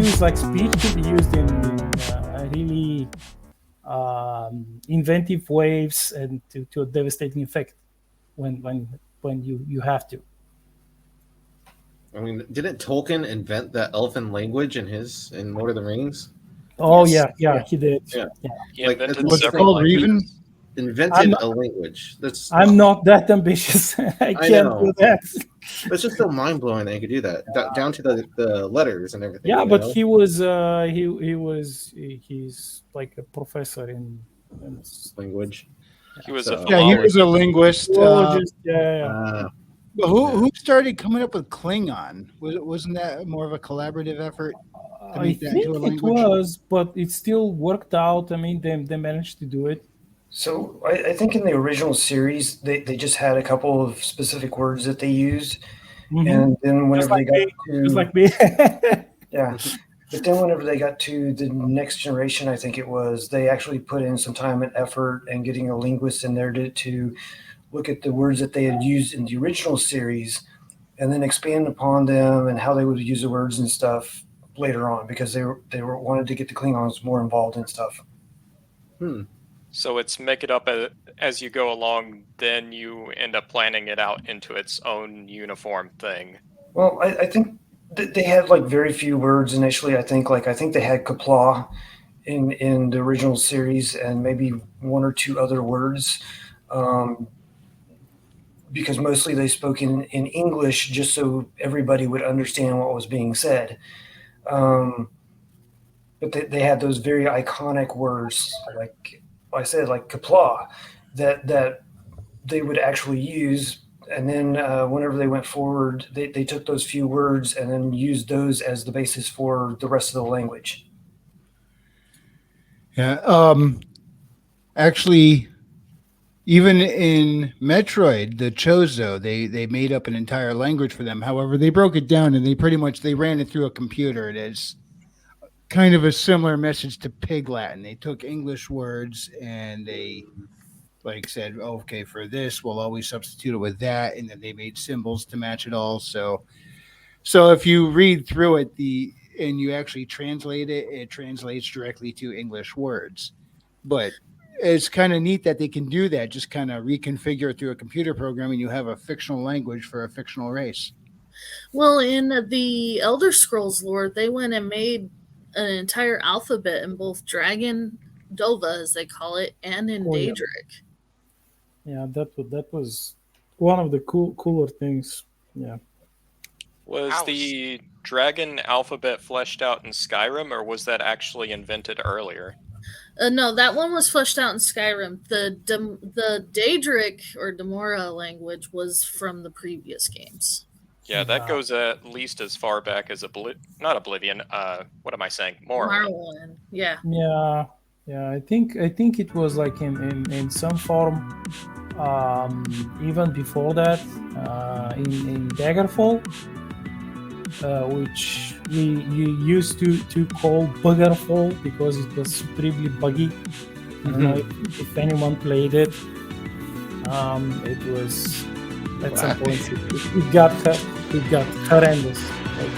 Use like speech to be used in really inventive ways and to a devastating effect when you have to. I mean, didn't Tolkien invent that elfin language in Lord of the Rings? Oh Yes. yeah, he did. Yeah. He Like, invented what's it several called, languages. Reven? Invented a language. That's I'm not that ambitious. I can't know. do that. It's just so mind blowing that he could do that, down to the letters and everything. Yeah, you but know? he's like a professor in language. He was So- a Yeah, he was a linguist. philologist. Yeah. But who started coming up with Klingon? Wasn't that more of a collaborative effort to I make that think into a it language? was, but it still worked out. I mean, they managed to do it. So I think in the original series, they just had a couple of specific words that they used. Mhm. And then whenever they got Just to like me. yeah, but then whenever they got to the next generation, I think it was, they actually put in some time and effort and getting a linguist in there to look at the words that they had used in the original series and then expand upon them and how they would use the words and stuff later on, because they were wanted to get the Klingons more involved in stuff. So it's make it up as you go along, then you end up planning it out into its own uniform thing. Well, I think they had like very few words initially. I think they had Qapla' in the original series and maybe one or two other words, because mostly they spoke in English just so everybody would understand what was being said. But they had those very iconic words, like I said, like Qapla', that they would actually use. And then whenever they went forward, they took those few words and then used those as the basis for the rest of the language. Yeah. Actually, even in Metroid, the Chozo, they made up an entire language for them. However, they broke it down and they ran it through a computer. It is kind of a similar message to Pig Latin. They took English words and they said, okay, for this, we'll always substitute it with that. And then they made symbols to match it all. So if you read through it, and you actually translate it, it translates directly to English words. But it's kind of neat that they can do that, just kind of reconfigure it through a computer program, and you have a fictional language for a fictional race. Well, in the Elder Scrolls lore, they went and made an entire alphabet in both Dragon Dova, as they call it, and in Daedric. Yeah, that was one of the cooler things. Yeah. Was the dragon alphabet fleshed out in Skyrim, or was that actually invented earlier? No, that one was fleshed out in Skyrim. The Daedric or Demora language was from the previous games. Yeah, that goes at least as far back as not Oblivion. What am I saying? Morrowind. Yeah. Yeah. I think it was like in some form, even before that, in Daggerfall, which we used to call Buggerfall because it was supremely buggy. I don't know if anyone played it. It was at some point it got horrendous. Like,